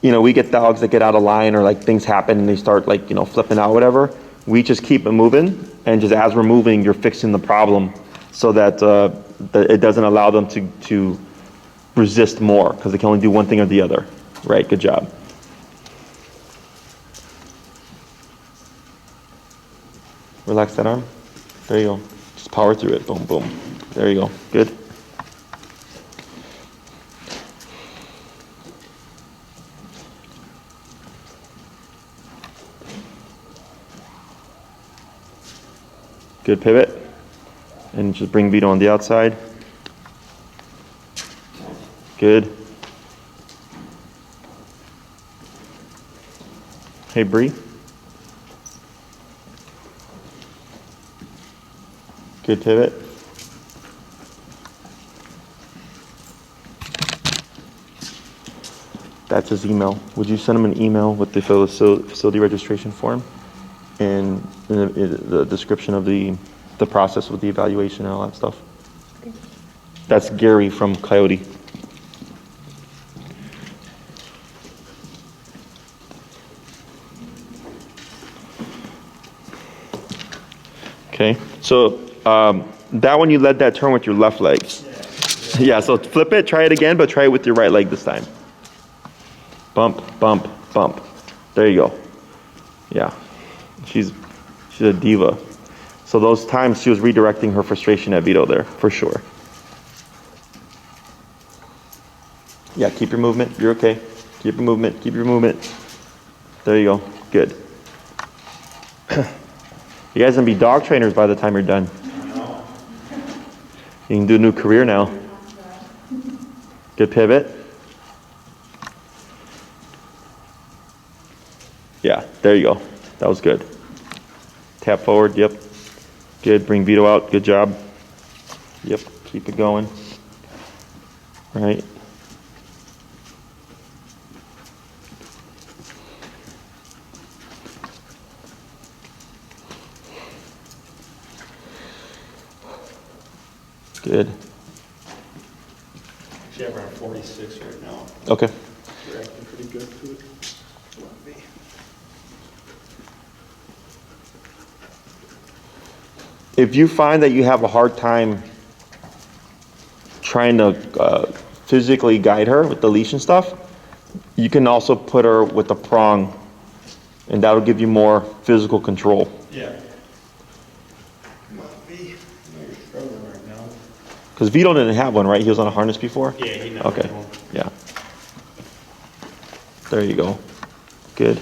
you know, we get dogs that get out of line or like things happen and they start like, you know, flipping out, whatever. We just keep it moving, and just as we're moving, you're fixing the problem so that, that it doesn't allow them to resist more, because they can only do one thing or the other. Right, good job. Relax that arm. There you go. Just power through it. Boom, boom. There you go. Good. Good pivot. And just bring Vito on the outside. Good. Hey, Bree. Good pivot. That's his email. Would you send him an email with the facility registration form and the description of the process with the evaluation and all that stuff? That's Gary from Coyote. Okay, so that one you led that turn with your left leg. Yeah, so flip it, try it again, but try it with your right leg this time. Bump, bump, bump. There you go. Yeah, she's a diva. So So those times she was redirecting her frustration at Vito there, for sure. Yeah, keep your movement. You're okay. Keep your movement. Keep your movement. There you go. Good. You guys gonna be dog trainers by the time you're done. You can do a new career now. Good pivot. Yeah, there you go. That was good. Tap forward. Yep. Good. Bring Vito out. Good job. Yep. Keep it going. Right. Good. Actually, I'm around 46 right now. Okay. We're acting pretty good to it. If you find that you have a hard time trying to physically guide her with the leash and stuff, you can also put her with a prong, and that'll give you more physical control. Yeah. Come on, V. I know you're struggling right now. Because Vito didn't have one, right? He was on a harness before? Yeah, he never Okay. had one. Yeah. There you go. Good.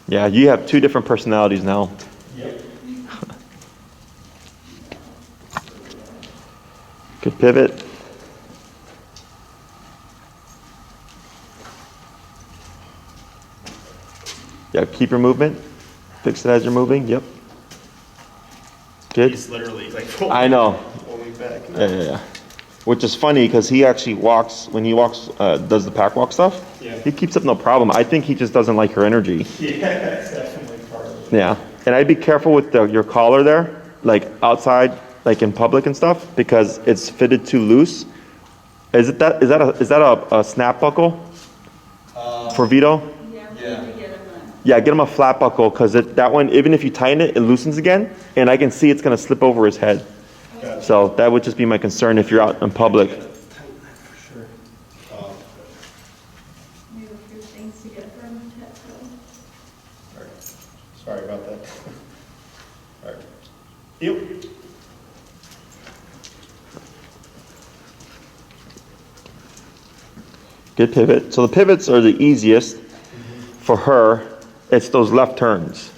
Yeah, you have two different personalities now. Yep. Good pivot. Yeah, keep your movement. Fix it as you're moving. Yep. Good. He's literally like I know. pulling back. Yeah. Which is funny because he actually walks, when he walks, does the pack walk stuff, Yeah. he keeps up no problem. I think he just doesn't like her energy. Yeah, that's definitely part of it. Yeah. And I'd be careful with your collar there, like outside, like in public and stuff, because it's fitted too loose. Is that a snap buckle for Vito? Yeah, we Yeah. need to get him Yeah, get him a flat buckle because that one, even if you tighten it, it loosens again, and I can see it's gonna slip over his head. Gotcha. So that would just be my concern if you're out in public. Tighten that for sure. we have a few things to get from Tetco. All right. Sorry about that. All right. Yep. Good pivot. So the pivots are the easiest for her. It's those left turns.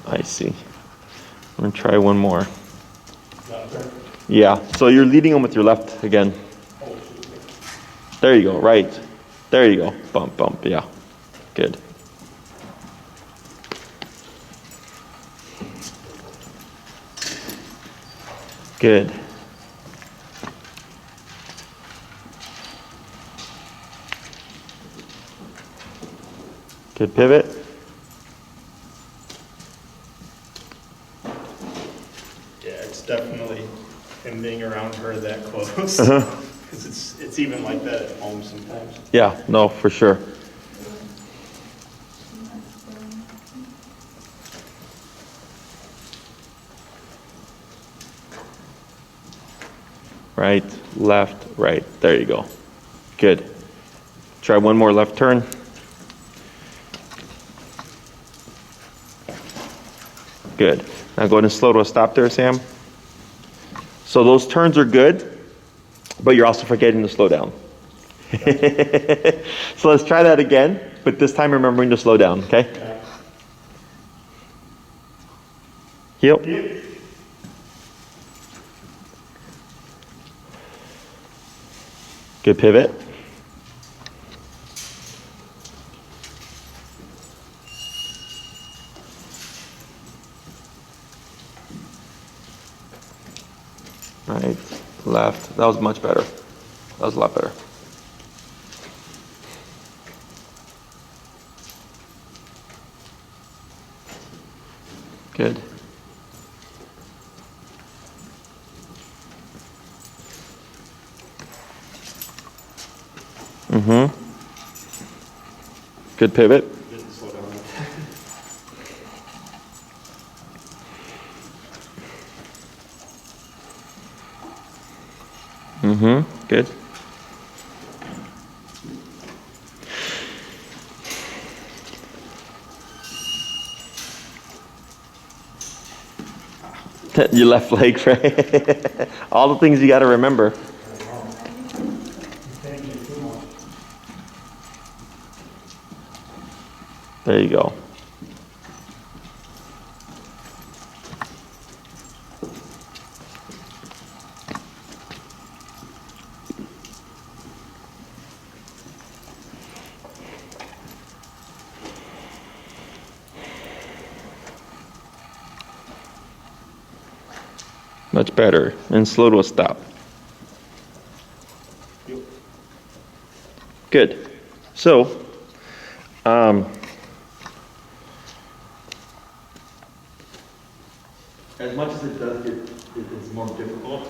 I see. I'm gonna try one more. Yeah, so you're leading them with your left again. There you go, right. There you go. Bump, bump, yeah. Good. Good. Good pivot. Yeah, it's definitely him being around her that close. Because it's even like that at home sometimes. Yeah, no, for sure. Right, left, right. There you go. Good. Try one more left turn. Good. Now go ahead and slow to a stop there, Sam. So those turns are good, but you're also forgetting to slow down. So let's try that again, but this time remembering to slow down, okay? Heel. Good pivot. Right, left. That was much better. That was a lot better. Good. Mm-hmm. Good pivot. Didn't slow down. Mm-hmm, good. Your left leg, right? All the things you got to remember. There you go. Much better. And slow to a stop. Good. So, as much as it does get, it's more difficult,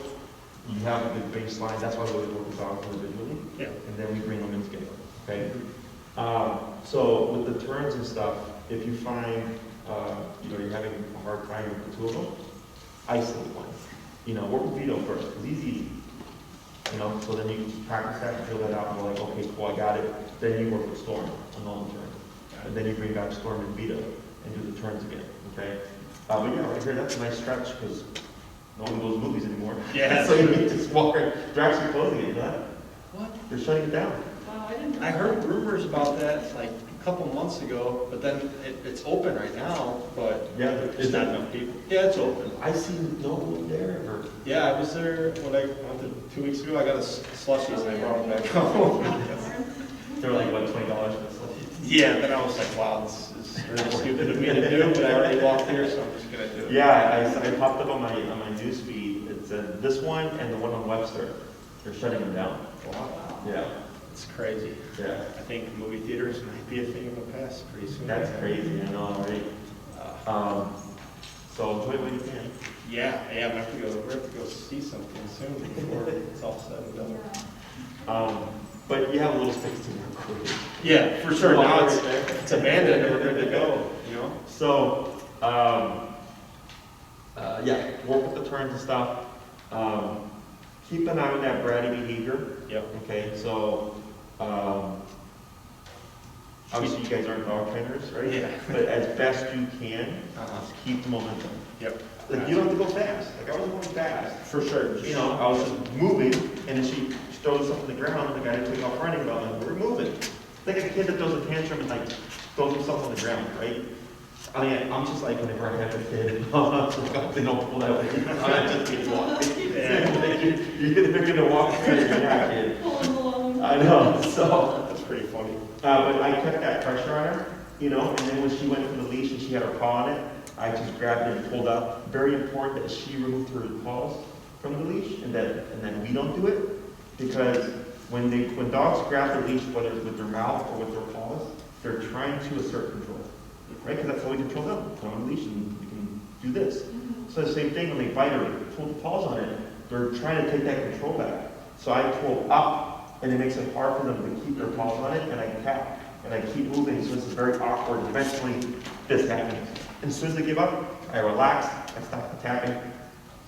you have a good baseline, that's why we work with dogs individually. Yeah. And then we bring them in together, okay? So with the turns and stuff, if you find, you're having a hard time with the two of them, isolate one. Work with Vito first, because he's easy. So then you practice that and feel that out, and you're like, okay, cool, I got it. Then you work with Storm on all the turns. And then you bring back Storm and Vito and do the turns again, okay? But yeah, right here, that's a nice stretch, because no one goes movies anymore. Yeah. So you need to just walk, they're actually closing it, you know that? What? They're shutting it down. Wow, I didn't know. I heard rumors about that like a couple months ago, but then it's open right now, but Yeah, there's not enough people. Yeah, it's open. I see no one there, or Yeah, I was there when I went to 2 weeks ago. I got a slushies and I brought them back home. they're like, what, $20 for this? Yeah, then I was like, wow, this is really stupid of me to do, but I already walked here, so I'm just gonna do it. Yeah, I popped up on my news feed. It said this one and the one on Webster. They're shutting them down. Wow, Yeah, it's crazy. yeah. I think movie theaters might be a thing of the past pretty soon. That's crazy, I know, right? So enjoy what you can. Yeah, we have to go see something soon before it's all said and done. Yeah. But you have a little space to work with. Yeah, for sure. Well, Now right there. it's abandoned and we're good to go, So, yeah, work with the turns and stuff. Keep an eye on that bratty behavior. Yep. Okay, so, obviously you guys aren't dog trainers, right? Yeah. But as best you can, Uh-huh. just keep the momentum. Yep. Like, you don't have to go fast. Like, I wasn't going fast. For sure. I was just moving, and then she throws something on the ground, and the guy didn't take off running, but I'm like, we're moving. It's like a kid that throws a tantrum and like throws himself on the ground, right? I mean, I'm just like, whenever I have a kid, they don't pull that way. I just keep walking. They're gonna walk through your neck, kid. Pulling along. I know, so. That's pretty funny. But I kept that pressure on her, and then when she went for the leash and she had her paw on it, I just grabbed it and pulled up. Very important that she removed her paws from the leash, and that we don't do it, because when dogs grab the leash, whether it's with their mouth or with their paws, they're trying to assert control, right? Because that's how we control them. Put on a leash and we can do this. So the same thing when they bite or pull the paws on it, they're trying to take that control back. So I pull up, and it makes it hard for them to keep their paws on it, and I tap, and I keep moving, so it's very awkward. Eventually, this happens. And as soon as they give up, I relax, I stop the tapping,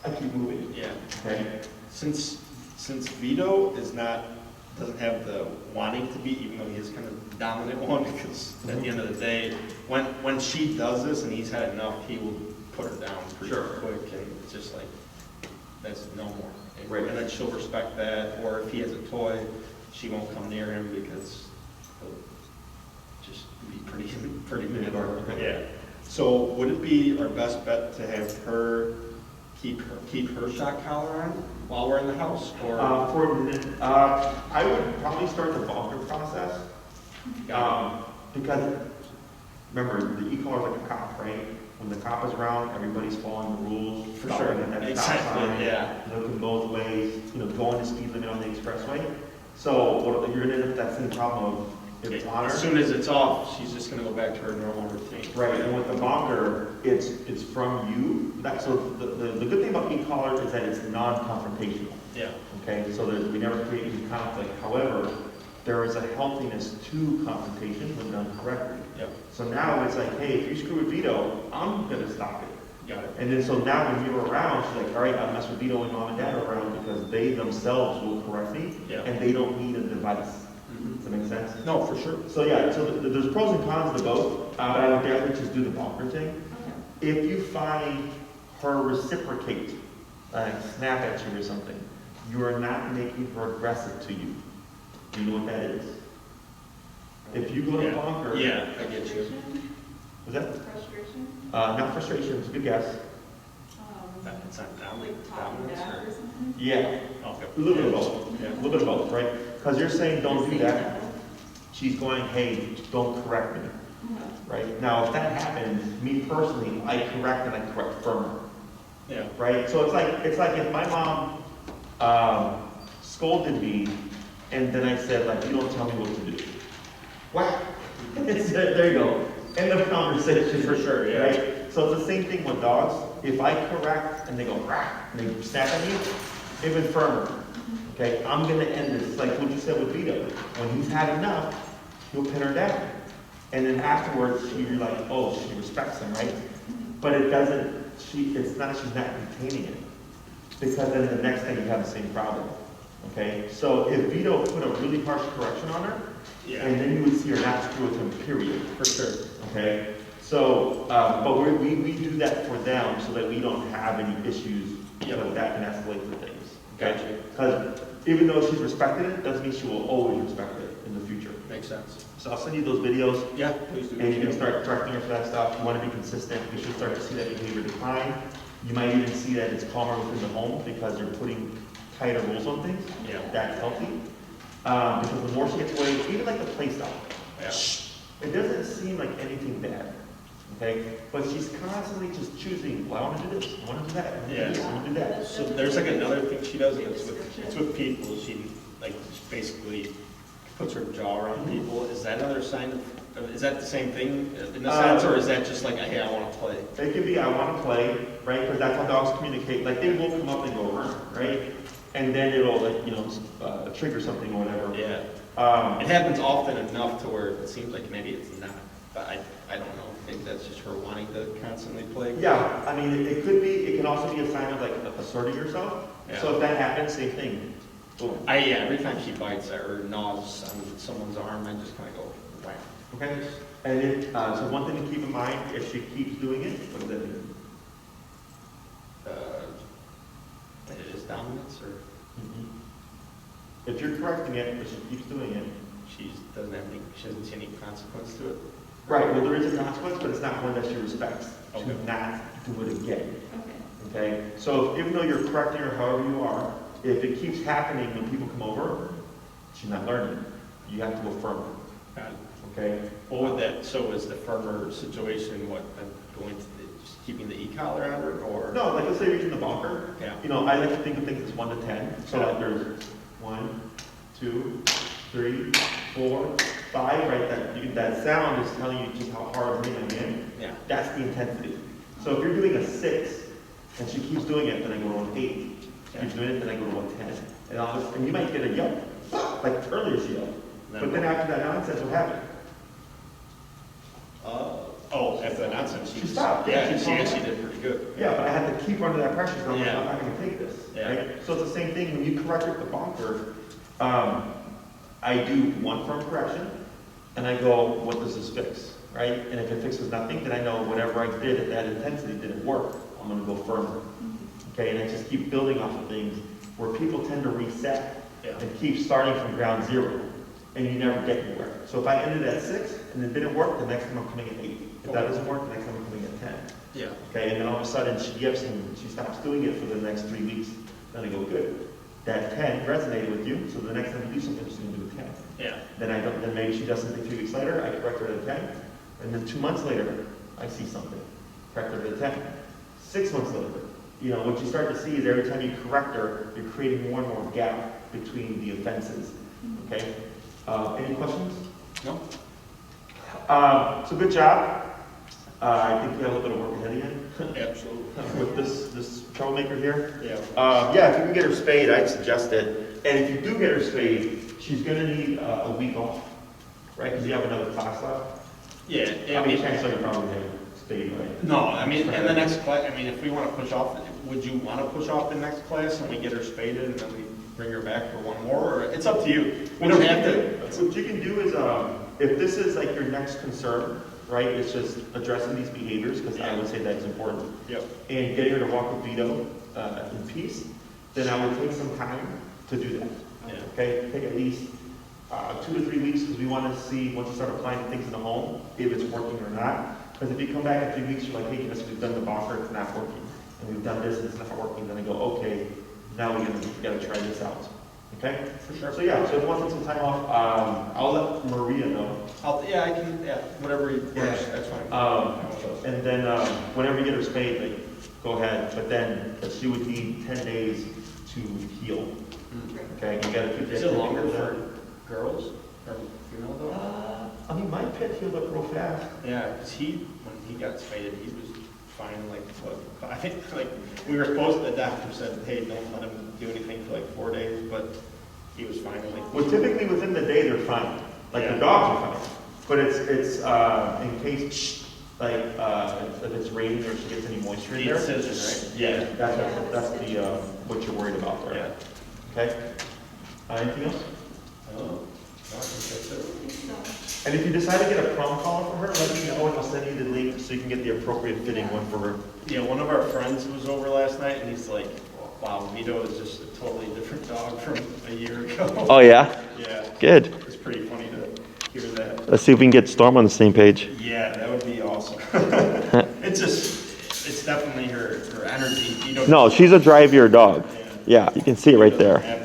I keep moving. Yeah. Okay? Since Vito doesn't have the wanting to be, even though he is kind of the dominant one, because at the end of the day, when she does this and he's had enough, he will put her down pretty quick, and it's just like, that's no more. Right. And then she'll respect that, or if he has a toy, she won't come near him because he'll just be pretty mad. Yeah. So would it be our best bet to have her keep her shock collar on while we're in the house, or? For a minute, I would probably start the bonker process, because remember, the e-collar is like a cop, right? When the cop is around, everybody's following the rules. For stopping sure. at that stop Exactly, sign, yeah. Looking both ways, going the speed limit on the expressway. So you're gonna end up with that same problem of, if it's on her. As soon as it's off, she's just gonna go back to her normal routine. Right, and with the bonker, it's from you. So the good thing about e-collar is that it's non-confrontational. Yeah. Okay, so that we never create any conflict. However, there is a healthiness to confrontation when done correctly. Yep. So now it's like, hey, if you screw with Vito, I'm gonna stop it. Got it. And then so now when you're around, she's like, all right, I'll mess with Vito and mom and dad are around because they themselves will correct me Yeah. and they don't need a device. Mhm. Does that make sense? No, for sure. So yeah, so there's pros and cons to both, but I would definitely just do the bonker thing. If you find her reciprocate, like snap at you or something, you are not making her aggressive to you. Do you know what that is? If you go to Yeah. bonker. Yeah, I get you. Was that? Frustration? Not frustration, it's a good guess. It's not Like talking dominance back or? or something? Yeah, Okay. a little bit of both, Yeah. a little bit of both, right? Because you're saying don't do that. She's going, hey, don't correct me, right? Now, if that happens, me personally, I correct and I correct firmer. Yeah. Right? So it's like if my mom scolded me and then I said, like, you don't tell me what to do. Whack. There you go. End of conversation. For sure, yeah. Right? So it's the same thing with dogs. If I correct and they go, rah, and they snap at me, even firmer. Okay, I'm gonna end this, like what you said with Vito. When he's had enough, he'll pin her down. And then afterwards, you're like, oh, she respects him, right? But it doesn't, it's not, she's not containing it. Because then the next day you have the same problem, okay? So if Vito put a really harsh correction on her, Yeah. and then you would see her not screw with him, period, For sure. okay? So, but we do that for them so that we don't have any issues, because that can escalate for things, okay? Gotcha. Because even though she's respected it, doesn't mean she will always respect it in the future. Makes sense. So I'll send you those videos. Yeah, please do. And you can start correcting her for that stuff. You want to be consistent. You should start to see that behavior decline. You might even see that it's calmer within the home because you're putting tighter rules on things. Yeah. That's healthy. Because the more she gets away, even like the play style, Yeah. it doesn't seem like anything bad. Okay? But she's constantly just choosing, well, I want to do this, I want to do that, I want to do this, I want to do that. So there's like another thing she does, and it's with people, she like basically puts her jaw around people. Is that another sign is that the same thing in a sense, or is that just like, hey, I want to play? It could be, I want to play, right? Because that's how dogs communicate. Like, they will come up and go, right? And then it'll, like, trigger something or whatever. Yeah. It happens often enough to where it seems like maybe it's not, but I don't know. Maybe that's just her wanting to constantly play. Yeah, I mean, it could be, it can also be a sign of, like, asserting yourself. Yeah. So if that happens, same thing. Boom. Every time she bites or gnaws on someone's arm, I just kind of go, wham. Okay? And so one thing to keep in mind, if she keeps doing it, what does that mean? That it is dominance, or If you're correcting it, but she keeps doing it. she doesn't see any consequence to it. Right, well, there is a consequence, but it's not one that she respects. Okay. To not do it again. Okay. Okay? So even though you're correcting her however you are, if it keeps happening when people come over, she's not learning. You have to affirm her. Got it. Okay? What would that, so is the firmer situation, going to, just keeping the e-collar on her, or? No, like let's say you're using the bonker. Yeah. I like to think of things as 1 to 10. So like there's 1, 2, 3, 4, 5, right? That sound is telling you just how hard I'm hitting in. Yeah. That's the intensity. So if you're doing a 6 and she keeps doing it, then I go to an 8. She keeps doing it, then I go to a 10. And you might get a yelp, like earlier she yelled. But then after that nonsense, what happened? After that nonsense, She stopped. Yeah, She she calmed actually down. did pretty good. Yeah, but I had to keep her under that pressure, so I'm like, Yeah. I'm not gonna take this, Yeah. right? So it's the same thing, when you correct her with the bonker, I do one firm correction, and I go, what does this fix, right? And if it fixes nothing, then I know whatever I did at that intensity didn't work, I'm gonna go firmer. Okay, and I just keep building off of things where people tend to reset Yeah. and keep starting from ground zero, and you never get anywhere. So if I ended at 6 and it didn't work, the next time I'm coming at 8. If that doesn't work, the next time I'm coming at 10. Yeah. Okay, and then all of a sudden she gives and she stops doing it for the next 3 weeks. Then I go, good. That 10 resonated with you, so the next time you do something, she's gonna do a 10. Yeah. Then maybe she does something 3 weeks later, I correct her to a 10. And then 2 months later, I see something. Correct her to a 10. 6 months later, what you start to see is every time you correct her, you're creating more and more gap between the offenses. Okay? Any questions? No? So good job. I think we have a little bit of work ahead of you Absolutely. with this troublemaker here. Yeah. Yeah, if you can get her spayed, I'd suggest it. And if you do get her spayed, she's gonna need a week off, right? Because you have another class left. Yeah. I mean, chances are you probably have. spayed, right? No, I mean, in the next class, I mean, if we want to push off, would you want to push off the next class and we get her spaded and then we bring her back for one more? Or it's up to you. We don't have to. What you can do is, if this is like your next concern, right, it's just addressing these behaviors, because I would say that's important. Yep. And getting her to walk with Vito in peace, then I would take some time to do that. Yeah. Okay, take at least 2 to 3 weeks, because we want to see, once you start applying things in the home, if it's working or not. Because if you come back in 3 weeks, you're like, hey, we've done the boxer, it's not working. And we've done this, and it's not working, then I go, okay, now we gotta try this out. Okay? For sure. So yeah, so if you want to take some time off, I'll let Maria know. Yeah, I can, yeah, whatever works, that's fine. And then, whenever you get her spayed, like, go ahead, but then she would need 10 days to heal. Okay, you gotta keep that. Is it longer for girls or female dogs? I mean, my pet healed up real fast. Yeah, because when he got spaded, he was fine, like, what, I think, like, we were supposed, the doctor said, hey, don't let him do anything for like 4 days, but he was fine, like. Well, typically within the day, they're fine. Like, the Yeah. dogs are fine. But it's in case, like, if it's raining or she gets any moisture in The there. incision, right? Yeah, that's the, what you're worried about there. Yeah. Okay? Anything else? Oh, I think that's it. And if you decide to get a prong collar for her, let me know and I'll send you the link so you can get the appropriate fitting one for her. Yeah, one of our friends was over last night and he's like, wow, Vito is just a totally different dog from a year ago. Oh, yeah? Yeah. Good. It's pretty funny to hear that. Let's see if we can get Storm on the same page. Yeah, that would be awesome. It's definitely her energy. Vito No, she's a drive your dog. Yeah, you can see it right there.